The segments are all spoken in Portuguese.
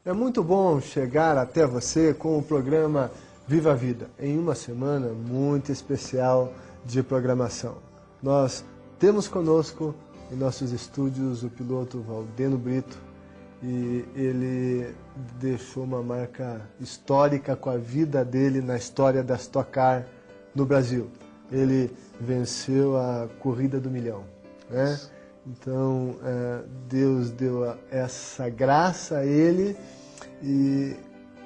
É muito bom chegar até você com o programa Viva a Vida, em uma semana muito especial de programação. Nós temos conosco em nossos estúdios o piloto Valdeno Brito e ele deixou uma marca histórica com a vida dele na história da Stock Car no Brasil. Ele venceu a corrida do milhão, né? Então, Deus deu essa graça a ele e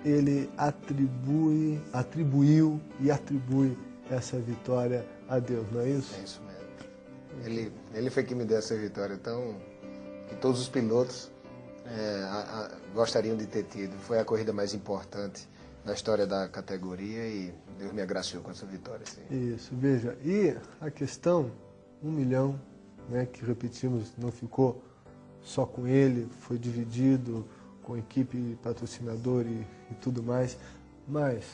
ele atribuiu e atribui essa vitória a Deus, não é isso? É isso mesmo. Ele foi que me deu essa vitória, então, que todos os pilotos gostariam de ter tido. Foi a corrida mais importante da história da categoria e Deus me agraciou com essa vitória. Sim. Isso, veja. E a questão, 1 milhão, né, que repetimos, não ficou só com ele, foi dividido com equipe patrocinador e tudo mais, mas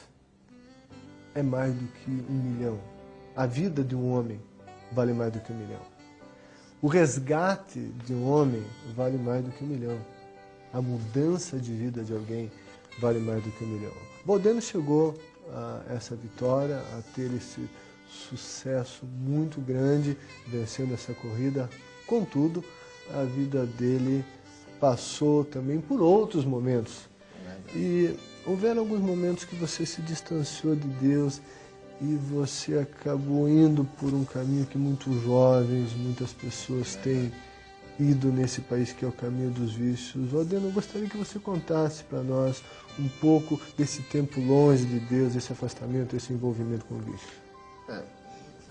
é mais do que 1 milhão. A vida de um homem vale mais do que 1 milhão. O resgate de um homem vale mais do que 1 milhão. A mudança de vida de alguém vale mais do que 1 milhão. Valdeno chegou a essa vitória, a ter esse sucesso muito grande, vencendo essa corrida. Contudo, a vida dele passou também por outros momentos. E houveram alguns momentos que você se distanciou de Deus e você acabou indo por um caminho que muitos jovens, muitas pessoas têm ido nesse país, que é o caminho dos vícios. Valdeno, eu gostaria que você contasse para nós um pouco desse tempo longe de Deus, esse afastamento, esse envolvimento com o vício.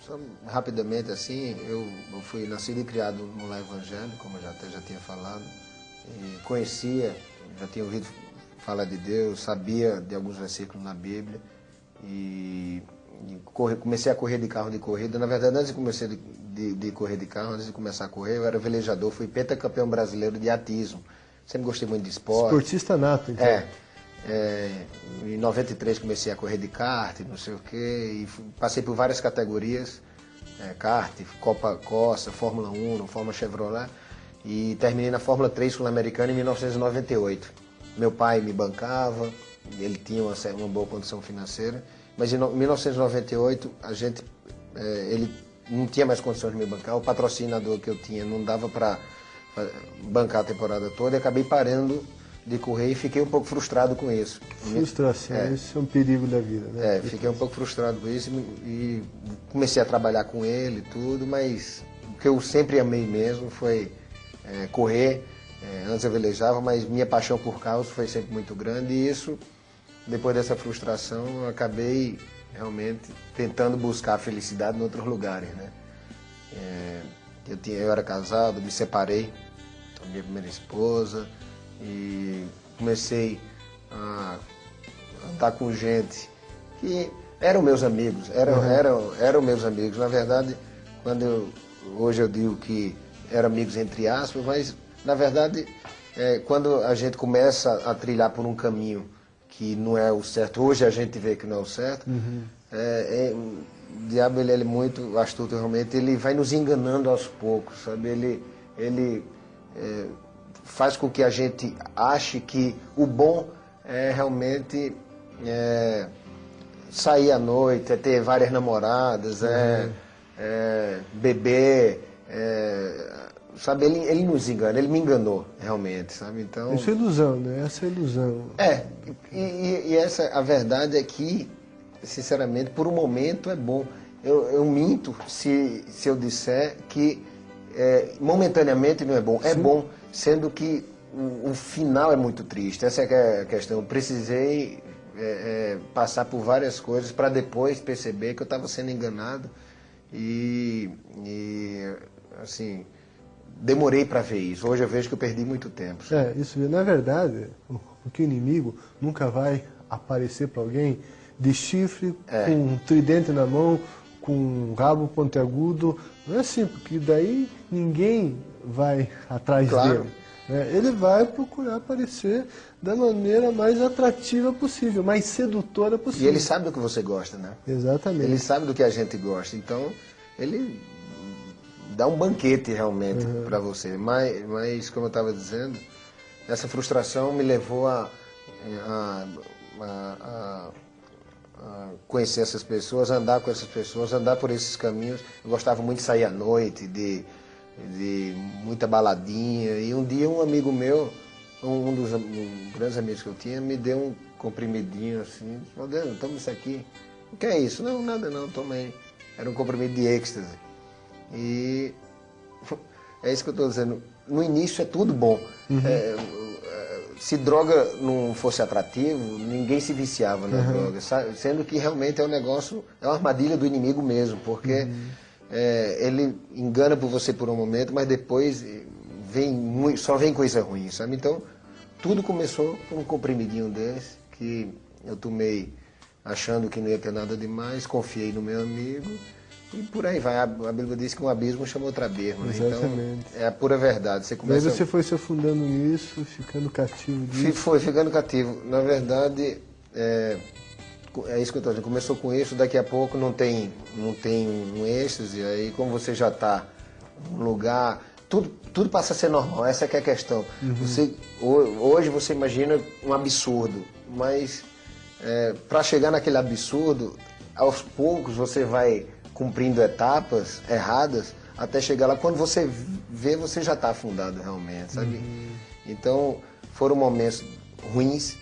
Só rapidamente assim, eu fui nascido e criado no lar evangélico, como eu já tinha falado, e conhecia, já tinha ouvido falar de Deus, sabia de alguns versículos na Bíblia e comecei a correr de carro de corrida. Na verdade, antes de começar de correr de carro, antes de começar a correr, eu era velejador, fui pentacampeão brasileiro de atismo. Sempre gostei muito de esporte. Esportista nato, então. Em 93 comecei a correr de kart, não sei o quê, e passei por várias categorias, kart, Copa Costa, Fórmula 1, Fórmula Chevrolet, e terminei na Fórmula 3 sul-americana em 1998. Meu pai me bancava, ele tinha uma boa condição financeira, mas em 1998 ele não tinha mais condições de me bancar, o patrocinador que eu tinha não dava para bancar a temporada toda, e acabei parando de correr e fiquei um pouco frustrado com isso. Frustração, isso é um perigo da vida, né? Fiquei um pouco frustrado com isso e comecei a trabalhar com ele e tudo, mas o que eu sempre amei mesmo foi correr. Antes eu velejava, mas minha paixão por carros foi sempre muito grande e isso, depois dessa frustração, eu acabei realmente tentando buscar a felicidade em outros lugares, né? Eu era casado, me separei da minha primeira esposa, e comecei a andar com gente que eram meus amigos, eram meus amigos. Na verdade, hoje eu digo que eram amigos entre aspas, mas na verdade, quando a gente começa a trilhar por um caminho que não é o certo, hoje a gente vê que não é o certo, o diabo ele é muito astuto realmente, ele vai nos enganando aos poucos, sabe? Ele faz com que a gente ache que o bom é realmente sair à noite, ter várias namoradas, beber, sabe? Ele nos engana, ele me enganou realmente, sabe? Então, isso é ilusão, né? Essa é ilusão. A verdade é que, sinceramente, por um momento é bom. Eu minto se eu disser que momentaneamente não é bom. É bom, sendo que o final é muito triste. Essa é a questão. Eu precisei passar por várias coisas para depois perceber que eu estava sendo enganado e assim, demorei para ver isso. Hoje eu vejo que eu perdi muito tempo. Isso, na verdade, o inimigo nunca vai aparecer para alguém de chifre, com um tridente na mão, com um rabo pontiagudo. Não é assim, porque daí ninguém vai atrás dele. Ele vai procurar aparecer da maneira mais atrativa possível, mais sedutora possível. E ele sabe do que você gosta, né? Exatamente. Ele sabe do que a gente gosta, então ele dá um banquete realmente para você. Mas, como eu estava dizendo, essa frustração me levou a a conhecer essas pessoas, andar com essas pessoas, andar por esses caminhos. Eu gostava muito de sair à noite, de muita baladinha. E um dia um amigo meu, um dos grandes amigos que eu tinha, me deu um comprimidinho assim. Valdeano, toma isso aqui. O que é isso? Não, nada não, tomei. Era um comprimido de êxtase. E é isso que eu estou dizendo. No início é tudo bom. Se droga não fosse atrativo, ninguém se viciava na droga. Sendo que realmente é um negócio, é uma armadilha do inimigo mesmo, porque ele engana por você por um momento, mas depois só vem coisa ruim, sabe? Então, tudo começou com um comprimidinho desse, que eu tomei achando que não ia ter nada demais, confiei no meu amigo. E por aí vai, a Bíblia diz que um abismo chama outro abismo, né? Exatamente. Então, é a pura verdade. Daí você foi se afundando nisso, ficando cativo disso. Foi ficando cativo. Na verdade, é isso que eu estou dizendo. Começou com isso, daqui a pouco não tem um êxtase, aí como você já está num lugar, tudo passa a ser normal, essa que é a questão. Hoje você imagina um absurdo, mas para chegar naquele absurdo, aos poucos você vai cumprindo etapas erradas até chegar lá. Quando você vê, você já está afundado realmente, sabe? Então, foram momentos ruins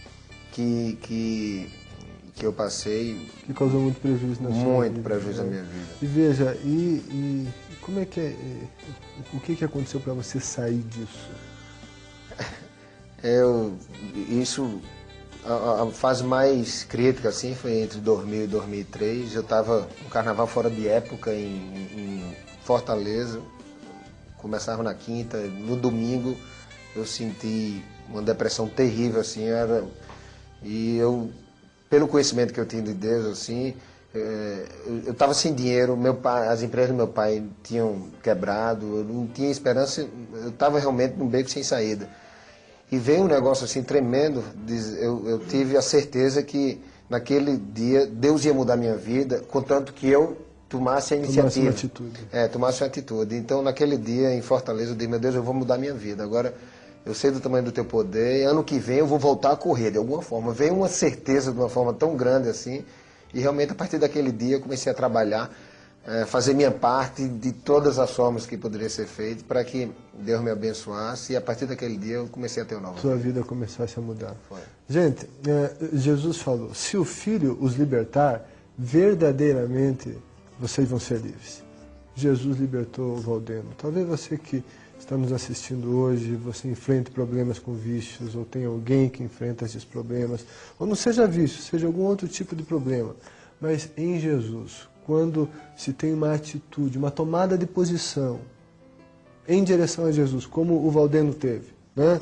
que eu passei. Que causou muito prejuízo na sua vida. Muito prejuízo na minha vida. E veja, como é que o que aconteceu para você sair disso? A fase mais crítica assim foi entre 2000 e 2003. Eu estava no carnaval fora de época em Fortaleza. Começava na quinta, no domingo eu senti uma depressão terrível assim, e eu, pelo conhecimento que eu tinha de Deus assim, eu estava sem dinheiro, as empresas do meu pai tinham quebrado, eu não tinha esperança, eu estava realmente num beco sem saída. E veio um negócio assim tremendo, eu tive a certeza que naquele dia Deus ia mudar minha vida, contanto que eu tomasse a iniciativa. Tomasse uma atitude. Então naquele dia em Fortaleza eu disse, meu Deus, eu vou mudar minha vida. Agora eu sei do tamanho do teu poder, ano que vem eu vou voltar a correr de alguma forma. Veio uma certeza de uma forma tão grande assim, e realmente a partir daquele dia eu comecei a trabalhar, fazer minha parte de todas as formas que poderia ser feito para que Deus me abençoasse, e a partir daquele dia eu comecei a ter uma nova vida. Sua vida começasse a mudar. Foi. Gente, Jesus falou, se o Filho os libertar, verdadeiramente vocês vão ser livres. Jesus libertou o Valdeno. Talvez você que está nos assistindo hoje, você enfrente problemas com vícios, ou tem alguém que enfrenta esses problemas, ou não seja vício, seja algum outro tipo de problema, mas em Jesus, quando se tem uma atitude, uma tomada de posição em direção a Jesus, como o Valdeno teve, né?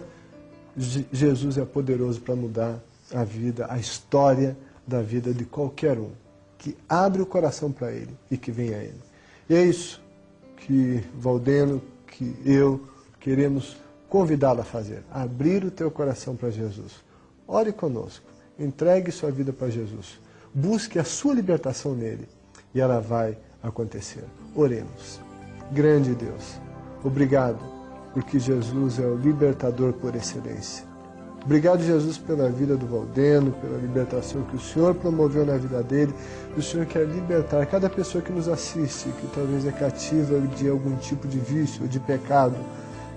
Jesus é poderoso para mudar a vida, a história da vida de qualquer um que abre o coração para Ele e que vem a Ele. E é isso que Valdeno, que eu queremos convidá-lo a fazer, abrir o teu coração para Jesus. Ore conosco, entregue sua vida para Jesus, busque a sua libertação nele, e ela vai acontecer. Oremos. Grande Deus, obrigado, porque Jesus é o libertador por excelência. Obrigado, Jesus, pela vida do Valdeno, pela libertação que o Senhor promoveu na vida dele. O Senhor quer libertar cada pessoa que nos assiste, que talvez é cativa de algum tipo de vício ou de pecado,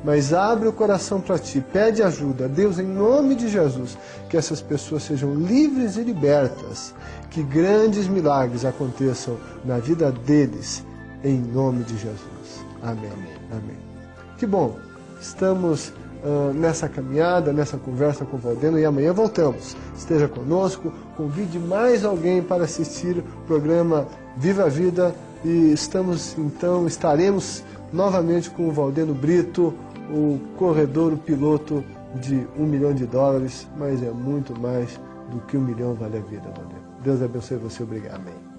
mas abre o coração para Ti, pede ajuda. Deus, em nome de Jesus, que essas pessoas sejam livres e libertas, que grandes milagres aconteçam na vida deles, em nome de Jesus. Amém. Amém. Que bom, estamos nessa caminhada, nessa conversa com o Valdeno, e amanhã voltamos. Esteja conosco, convide mais alguém para assistir o programa Viva a Vida, e estaremos novamente com o Valdeno Brito, o corredor, o piloto de $1 milhão, mas é muito mais do que $1 milhão vale a vida, Valdeno. Deus abençoe você, obrigado. Amém.